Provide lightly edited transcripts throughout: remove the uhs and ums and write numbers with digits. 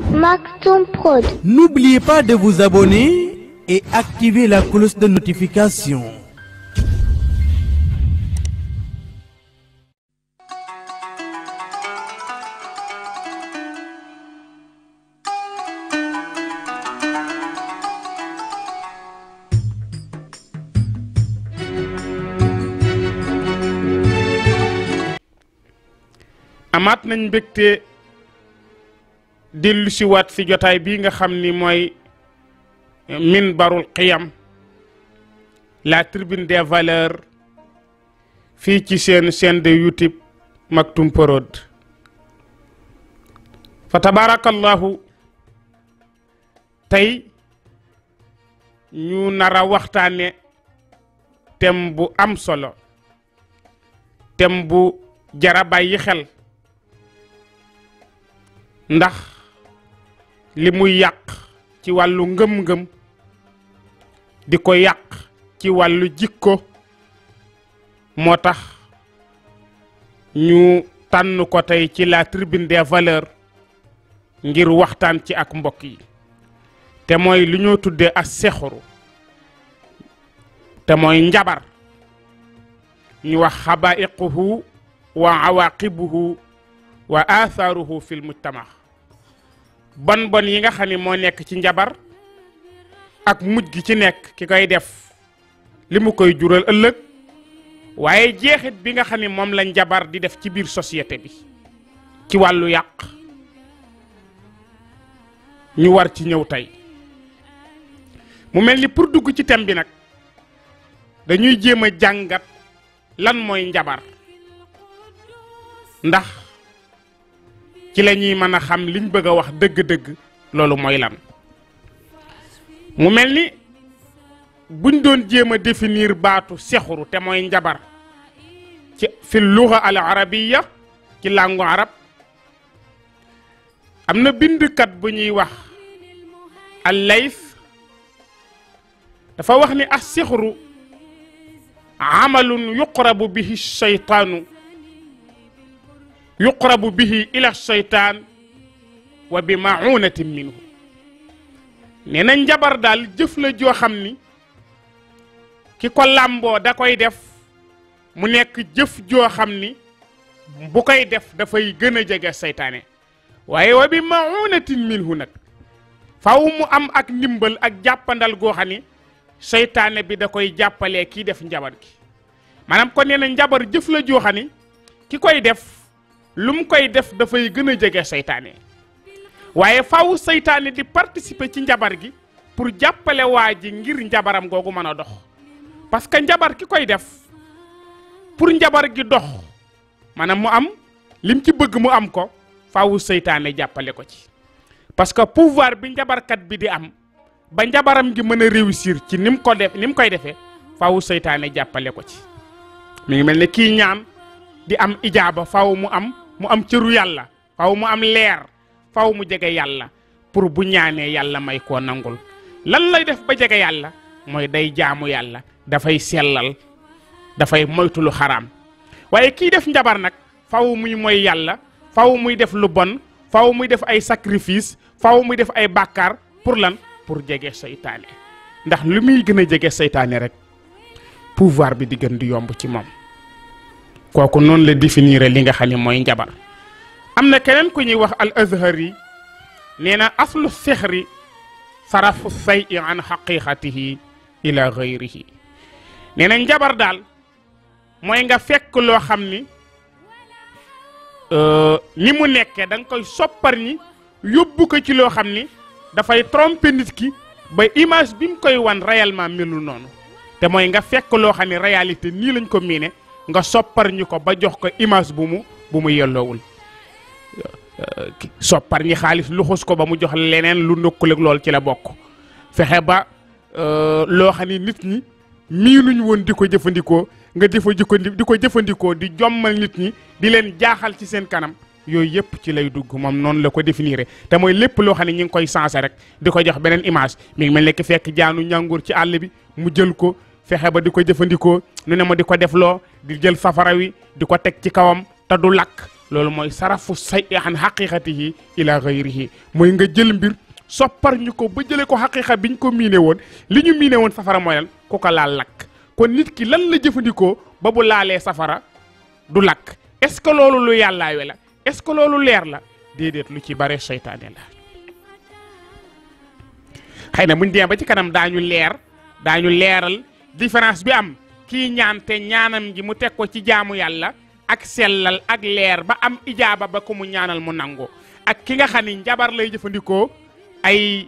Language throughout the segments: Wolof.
Maktoum Prod. N'oubliez pas de vous abonner et activer la cloche de notification. amaat nañ mbégte dellu si waat si jotaay bii nga xam ni mooy minbarul qiyam la tribune des valeurs fii ci seen chaîne de YouTube Maktoum Prod fa tabarakallahu tey ñu nar a waxtaane thème bu am solo thème bu jara bàyyi xel ndax li muy yàq ci wàllu ngëm-ngëm di ko yàq ci wàllu jikko moo tax ñu tànn ko tey ci la tribune des valeurs ngir waxtaan ci ak mbokk yi te mooy li ñoo tuddee as sexru te mooy njabar ñu wax xabaiquhu wa awaqibuhu wa athaaruhu fil mujtama bon yi nga xam ne moo nekk ci njabar ak mujj gi ci nekk ki koy def li mu koy jural ëllëg waaye jeexit bi nga xam ne moom la njabar di def ci biir société bi ci wàllu yàq ñu war ci ñëw tey mu mel ni pour dugg ci thème bi nag dañuy jéem a jàngat lan mooy njabar ndax ci la ñuy mën a xam liñ bëgg a wax dëgg-dëgg loolu mooy lan mu mel ni buñ doon jéem a définir baatu sexru te mooy njabar ci fi luga al arabiya ci langue arab am na bindkat bu ñuy wax al Layth dafa wax ni as sexru amalun yuqrabu bihi shaytaanu yuqrabu bihi ila shaytaan wa bi ma'unatin minhu nee na njabar daal jëf la joo xam ni ki ko làmboo da koy def mu nekk jëf joo xam ni bu koy def dafay gën a jege seytaane waaye wa bi ma'unatin minhu nag faw mu am ak ndimbal ak jàppandal goo xam ni seytaane bi da koy jàppalee kii def njabar gi maanaam kon nee na njabar jëf la joo xam ni ki koy def lu mu koy def dafay gën a jege seytaane waaye faw seytaane di participer ci njabar gi pour jàppale waa ji ngir njabaram googu mën a dox parce que njabar ki koy def pour njabar gi dox maanaam mu am lim ci bëgg mu am ko faw seytaane jàppale ko ci parce que pouvoir bi njabarkat bi di am ba njabaram gi mën a réussir ci ni mu koy defee faw seytaane jàppale ko ci mi ngi mel ne kii ñaan di am ijaaba faw mu am cëru yàlla faw mu am leer faw mu jege yàlla pour bu ñaanee yàlla may koo nangul lan lay def ba jege yàlla mooy day jaamu yàlla dafay sellal dafay moytu lu xaraam waaye kii def njabar nag faw muy moy yàlla faw muy def lu bon faw muy def ay sacrifice faw muy def ay bàkkaar pour lan pour jege seytaane ndax lu muy gën a jege seytaane rek pouvoir bi di gën di yomb ci moom kooku noonu la définir li nga xam ne mooy njabar am na keneen ku ñuy wax al azhari nee na aslu sixri sarafu say'i an xaqiqatihi ila gayrihi nee na njabar daal mooy nga fekk loo xam ni ni mu nekkee da nga koy soppar ñi yóbbu ko ci loo xam ni dafay tromper nit ki ba image bi mu koy wan réellement melul noonu te mooy nga fekk loo xam ne réalité nii lañ ko miine nga soppar ñi ko ba jox ko image bu mu yelloowul soppar ñi xaalis luxus ko ba mu jox leneen lu ndokkul ak lool ci la bokk fexe ba loo xam ne nit ñi miinuñ woon di ko jëfandikoo nga di ko jëfandikoo di jommal nit ñi di leen jaaxal ci seen kanam yooyu yëpp ci lay dugg moom noonu la ko définir te mooy lépp loo xam ne ñi ngi koy sensé rek di ko jox beneen image mi ngi mel ne ki fekk jaanu ñàngur ci àll bi mu jël ko fexe ba di ko jëfandikoo nu ne ma di ko defloo di jël safara wi di ko teg ci kawam te du lakk loolu mooy sarafu say an xaqiqatihi ila gayrihi mooy nga jël mbir soppar ñu ko ba jëlee ko xaqiqa biñ ko miine woon li ñu miine woon safara mooy lan ku ko laal lakk kon nit ki lan la jëfandikoo ba bu laalee safara du lakk est-ce que loolu lu yàllaawe la est-ce que loolu leer la déedéet lu ci bare seytaane la xëy na buñ demee ba ci kanam daañu leeral différence bi am kii ñaan te ñaanam gi mu teg ko ci jaamu yàlla ak sellal ak leer ba am ijaaba ba ko mu ñaanal mu nangu ak ki nga xam ni njabar lay jëfandikoo ay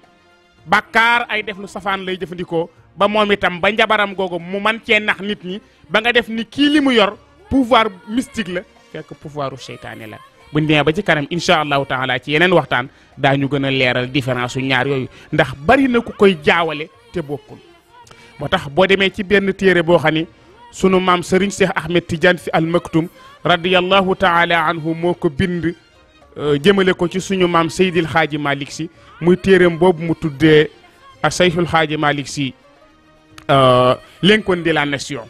bakkaar ay def lu safaan lay jëfandikoo ba moom itam ba njabaram googu mu man cee nax nit ñi ba nga def ni kii li mu yor pouvoir mystique la fekk pouvoiru seytaane la buñ demee ba ci kanam incha allahu taala ci yeneen waxtaan daañu gën a leeral différence su ñaar yooyu ndax bari na ku koy jaawale te bokkul moo tax boo demee ci benn téere boo xam ni sunu maam Serigne Cheikh Ahmed Tidiane Sy Al Maktoum radiyallahu taala anhu moo ko bind jëmale ko ci suñu maam Seydil Xaaji Malick Sy muy téereem boobu mu tuddee a Seyxul Xaaji Malick Sy l'incon de la nation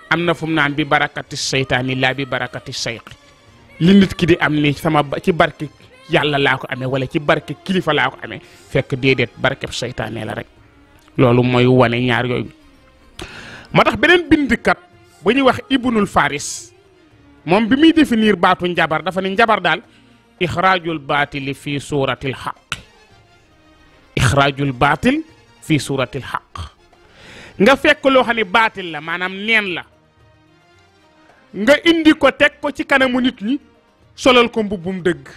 am na fu mu naan bi barakati seytaani laa bi barakati seyq li nit ki di am ni sama ci barke yàlla laa ko amee wala ci barke kilifa laa ko amee fekk déedéet barkeb seytaane la rek loolu mooy wane ñaar yooyu moo tax beneen bindkat bu ñuy wax Ibnul Faris moom bi muy définir baatu njabar dafa ne njabar daal ixraajul baatili fii suuratil xaq ixraajul baatil fii suuratil xaq nga fekk loo xam ne baatil la maanaam neen la nga indi ko teg ko ci kanamu nit ñi solal ko mbubbum dëgg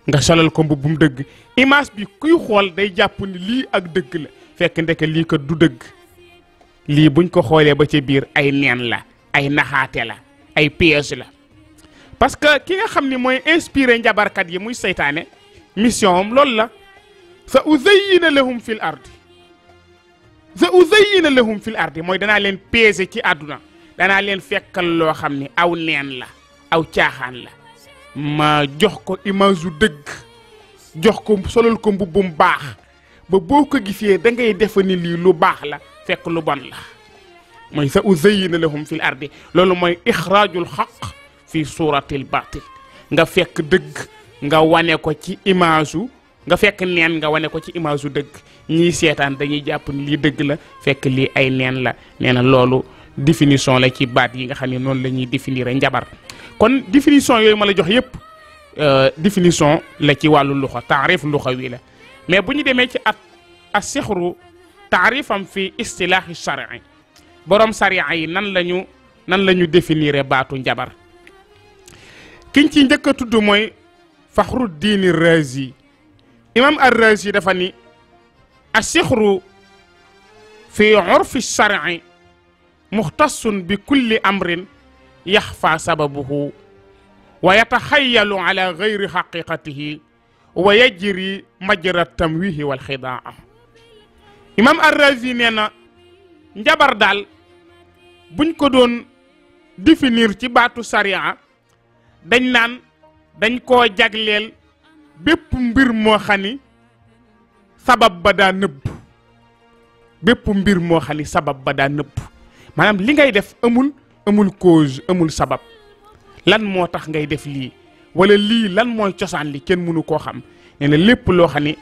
nga solal ko mbubbum dëgg image bi kuy xool day jàpp ni lii ak dëgg la fekk ndeke lii ko du dëgg lii buñ ko xoolee ba ci biir ay neen la ay naxaate la ay piège la parce que ki nga xam ni mooy inspiré njabarkat yi muy seytaane mission am loolu la sa uzayyina lahum fil ardi mooy danaa leen peese ci àdduna danaa leen fekkal loo xam ni aw neen la aw caaxaan la ma jox ko image yu dëgg jox ko solal ko mbubbum baax ba boo ko gisee da ngay defe ni lii lu baax la fekk lu bon la mooy sa uzayyina lahum fil ardi loolu mooy ixraajul xaq fi suuratil baatil nga fekk dëgg nga wane ko ci image yu nga fekk neen nga wane ko ci image yu dëgg ñii seetaan dañuy jàpp ni lii dëgg la fekk lii ay neen la nee na loolu définition la ci baat yi nga xam ne noonu la ñuy définir njabar kon définition yooyu ma la jox yépp définition la ci wàllu luxa taarif luxa wi la mais bu ñu demee ci a sixru taarifam fi istilaahi shari borom sariya yi nan la ñu définir baatu njabar kiñ ci njëkk a tudd mooy Faxruddin Razi imam ar-Razi dafa ni as-sixru fi urfi shari muxtassun bi kulli amrin yaxfa sababuhu wa yataxayalu ala gayri xaqiqatihi wa yajri majra tamwihi wal xidaa imam ar-Razi nee na njabar daal buñ ko doon définir ci baatu sariya dañ naan dañ koo jagleel bépp mbir moo xam ni sabab ba daa nëbb bépp mbir moo xam ni sabab ba daa nëbb maanaam li ngay def amul cause amul sabab lan moo tax ngay def lii wala lii lan mooy cosaan li kenn mënu koo xam nee na lépp loo xam ni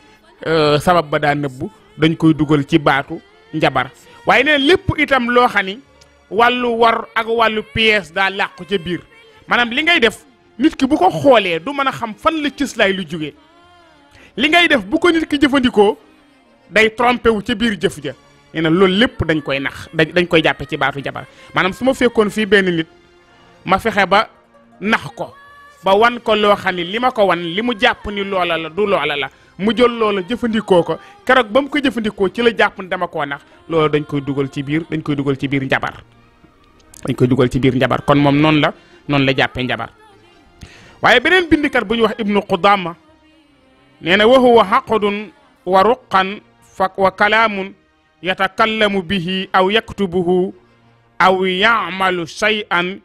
sabab ba daa nëbb dañ koy dugal ci baatu njabar waaye nee na lépp itam loo xam ni wàllu war ak wàllu pièce daa làqu ca biir maanaam li ngay def nit ki bu ko xoolee du mën a xam fan la cëslaay lu jógee li ngay def bu ko nit ki jëfandikoo day trompé wu ca biir jëf ja nee na loolu lépp dañ koy nax dañ koy jàppe ci baatu jabar maanaam su ma fekkoon fii benn nit ma fexe ba nax ko ba wan ko loo xam ni li ma ko wan li mu jàpp ni loola la du loola la mu jël loola jëfandikoo ko keroog ba mu ko jëfandikoo ci la jàpp ni dama koo nax loolu dañ koy dugal ci biir njabar dañ koy dugal ci biir njabar kon moom noonu la jàppee njabar waaye beneen bindikat bu ñuy wax Ibnu Qudama nee na wa huwa xaqdun wa ruqan wa kalaamun yatakallamu bihi aw yaktubuhu aw yamalu shay'an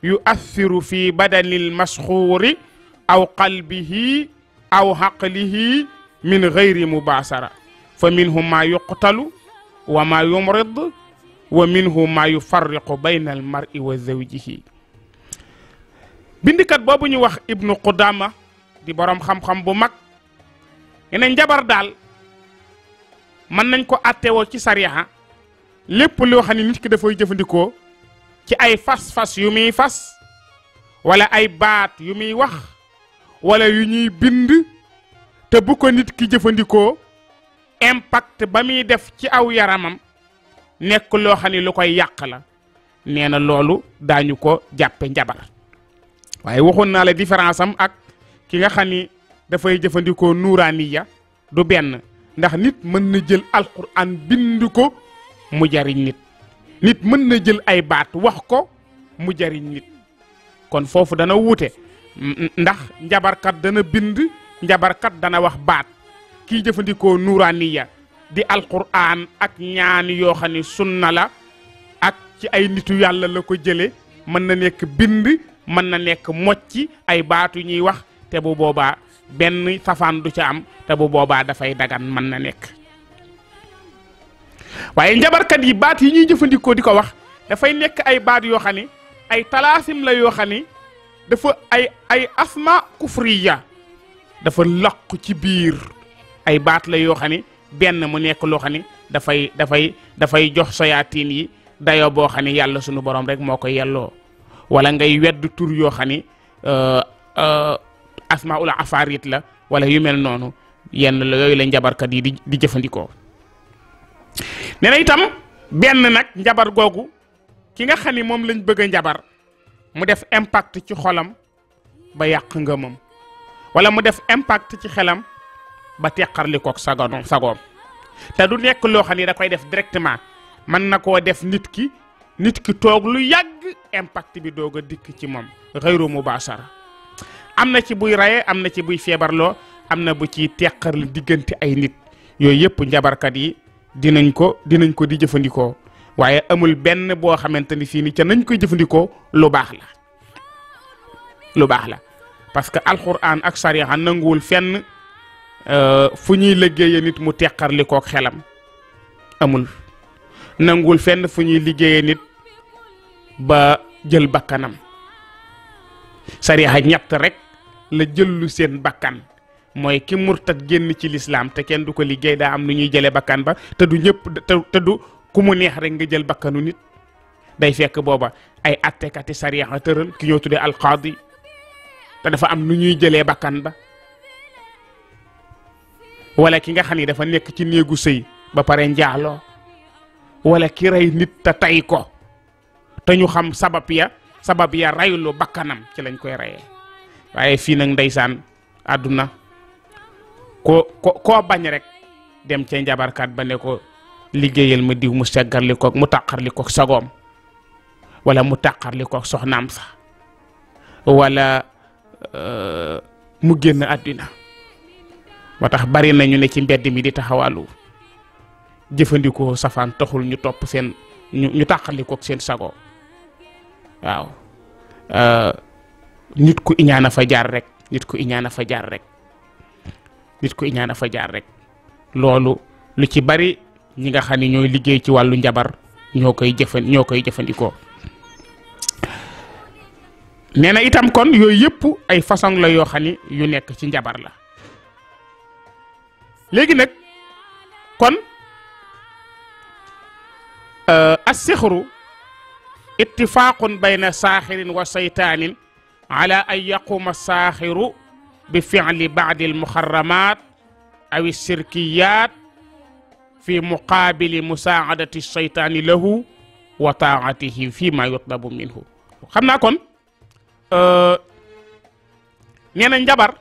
yu'athiru fi badanil masxuuri aw qalbihi aw xaqlihi min gayri mubaasara fa minhu ma yuqtalu wa ma yumrid wa minhu ma yufarriqu bayna al mar'i wa zawjihi bindikat boobu ñu wax ibnu Qudama di borom xam-xam bu mag ne njabar daal mën nañ ko attewoo ci sariya lépp loo xam ne nit ki dafay jëfandikoo ci ay fas-fas yu muy fas wala ay baat yu muy wax wala yu ñuy bind te bu ko nit ki jëfandikoo impact ba muy def ci aw yaramam nekk loo xam ne lu koy yàq la nee na loolu daañu ko jàppe njabar waaye waxoon naa la différence am ak ki nga xam ni dafay jëfandikoo nuuraaniya du benn ndax nit mën na jël alquran bind ko mu jariñ nit mën na jël ay baat wax ko mu jariñ nit kon foofu dana wuute ndax njabarkat dana bind njabarkat dana wax baat kii jëfandikoo nuuraaniya di alquran ak ñaan yoo xam ne sunna la ak ci ay nitu yàlla la ko jële mën na nekk bind mën na nekk mocci ay baatu ñuy wax te bu boobaa benn safaan du ca am te bu boobaa dafay dagan mën na nekk waaye njabarkat yi baat yi ñuy jëfandikoo di ko wax dafay nekk ay baat yoo xam ne ay talaasim la yoo xam ne dafa ay asma kufriya dafa laqu ci biir ay baat la yoo xam ne benn mu nekk loo xam ne dafay jox sayaatiin yi dayoo boo xam ne yàlla sunu borom rek moo ko yelloo wala ngay wedd tur yoo xam ne asmaul afarit la wala yu mel noonu yenn la yooyu la njabarkat yi di jëfandikoo. nee na itam benn nag njabar googu ki nga xam ne moom lañ bëgg a njabar mu def impact ci xolam ba yàq ngëmam wala mu def impact ci xelam ba teqarli kook sagoom te du nekk loo xam ne da koy def directement mën na koo def nit ki toog lu yàgg impact bi doog a dikk ci moom xayru mubashara am na ci buy raye am na ci buy feebarloo am na bu ci teqarli diggante ay nit yooyu yëpp njabarkat yi dinañ ko di jëfandikoo waaye amul benn boo xamante ni fii ni ca nañ koy jëfandikoo lu baax la parce que alquran ak sariya nanguwul fenn fu ñuy liggéeye nit mu teqarli kook xelam amul nanguwul fenn fu ñuy liggéeye nit ba jël bakkanam sariya ñett rek la jëllu seen bakkan mooy ki murtad génn ci lislaam te kenn du ko liggéey daa am nu ñuy jëlee bakkan ba te du ñëpp te du ku mu neex rek nga jël bakkanu nit day fekk booba ay attekati sariya tëral ki ñoo tuddee alqaadi te dafa am nu ñuy jëlee bakkan ba wala ki nga xam ni dafa nekk ci néegu sëy ba pare njaaloo wala ki rey nit te tay ko te ñu xam sabab ya raylu bakkanam ci lañ koy reyee waaye fii nag ndeysaan àdduna koo bañ rek dem ca njabarkat ba ne ko liggéeyal ma diw mu seggarli koog mu tàqarli koog sagoom wala mu tàqarli koog soxnaam sax wala mu génn àddina moo tax bari nañu ne ci mbedd mi di taxawalu jëfandikoo safaan taxul ñu topp seen ñu tàqarli koog seen sago waaw nit ku iñaana fa jaar rek loolu lu ci bari ñi nga xam ne ñooy liggéey ci wàllu njabar ñoo koy jëfandikoo. nee na itam kon yooyu yëpp ay façon la yoo xam ne yu nekk ci njabar la léegi nag kon as-sixru ittifaqun bayna saaxirin wa saytaanin ala an yaquma saaxiru bi fi'li ba'di al-muharramat aw as-sirkiyat fi muqabili musaadati saytaani lahu wa taatihi fi ma yutlabu minhu. xam naa kon nee na njabar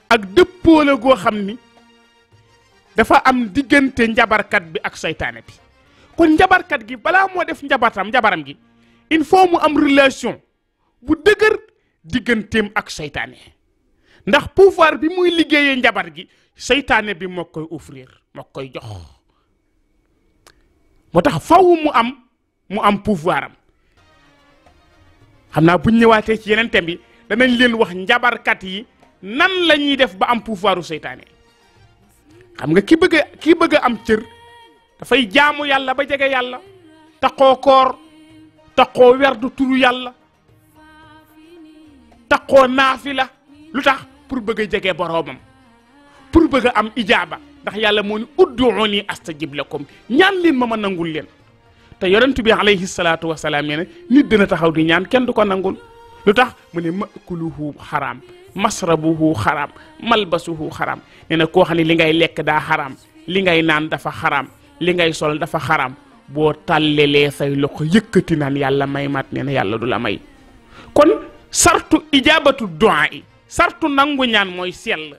ak dëppoo la goo xam ni dafa am diggante njabarkat bi ak saytaane bi kon njabarkat gi balaa moo def njabaram gi il faut mu am relation bu dëgër digganteem ak saytaane ndax pouvoir bi muy liggéeyee njabar gi saytaane bi moo koy offrir moo koy jox moo tax faw mu am pouvoir am xam naa buñ ñëwaatee ci yeneen thème bi danañ leen wax njabarkat yi nan la ñuy def ba am pouvoiru saytaane xam nga ki bëgg a am cër dafay jaamu yàlla ba jege yàlla taqoo koor taqoo werdu turu yàlla taqoo naafila lu tax pour bëgg a jege boroomam pour bëgg a am ijaaba ndax yàlla moo ni udduuni astajib lakum ñaan leen ma nangul leen te yonent bi alayhi salaatu wasalaam nee na nit dina taxaw di ñaan kenn du ko nangul lu tax mu ne makuluhu xaraam masrabuhu xaraam malbasuhu xaraam nee na koo xam ne li ngay lekk daa xaraam li ngay naan dafa xaraam li ngay sol dafa xaraam boo tàllelee say loxo yëkkati naan yàlla may mat nee na yàlla du la may kon sartu ijaabatu du'a yi sartu nangu ñaan mooy sell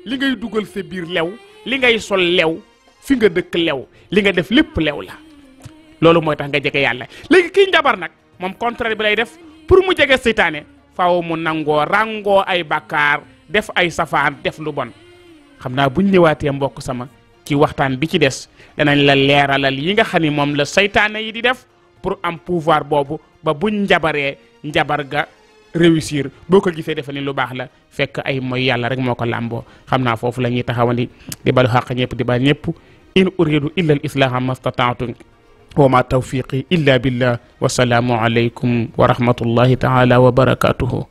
li ngay dugal sa biir lew li ngay sol lew fi nga dëkk lew li nga def lépp lew la loolu mooy tax nga jege yàlla léegi kii njabar nag moom contraire bi lay def pour mu jege seytaane faaw mu nangoo rangoo ay bakkaar def ay safaan def lu bon xam naa buñ ñëwaatee mbokk sama ci waxtaan bi ci des danañ la leeralal yi nga xam ni moom la seytaane yi di def pour am pouvoir boobu ba buñ njabaree njabar ga réussir boo ko gisee defe ni lu baax la fekk ay mooy yàlla rek moo ko làmboo xam naa foofu la ñuy taxawandi di balu xaq ñëpp di bal ñëpp in uridu illa al islaha mastata'tu wa ma tawfiqi illa billah wa salaamu alaykum wa rahmatullahi taala wa barakatuhu.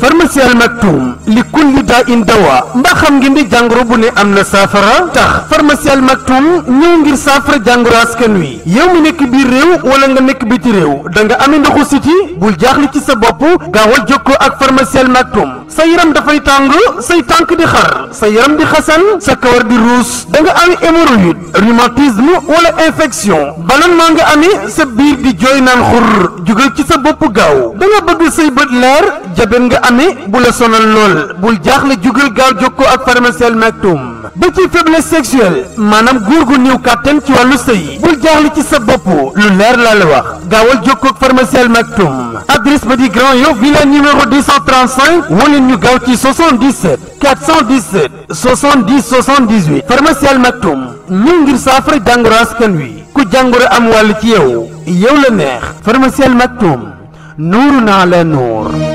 pharmacie Al Maktoum li kulli daa in dawa mbaa xam ngeen di jàngoro bu ne am na saafara tax pharmacie Al Maktoum ñëw ngir saafara jàngoro askan wi yow mi nekk biir réew wala nga nekk biti réew da nga amee ndoxu siti bul jaaxle ci sa bopp gaawal jokkoo ak pharmacie Al Maktoum sa yaram dafay tàng say tànk di xar sa yaram di xasan sa kawar di ruus da nga amee hémorroïde rhumatisme wala infection ballonnement nga amee sa biir di jooy naan xur jugal ci sa bopp gaaw da nga bëgg say bët leer jaben nga bu la sonal lool bul jaaxle jugal gaaw jokkoo ak pharmacie Al Maktoum ba ci faiblesse sexuelle maanaam góor gu néew kàttan ci wàllu sëy bul jaaxle ci sa bopp lu leer laa la wax gaawal jokkoo ak pharmacie Al Maktoum adresse ba di Grand Yoff villa numéro 235 wala ñu gaaw ci 77 417 70 78 pharmacie Al Maktoum ñëw ngir saafara jàngoro askan wi ku jàngoro am wàll ci yow la neex pharmacie Al Maktoum nuurun ala nuur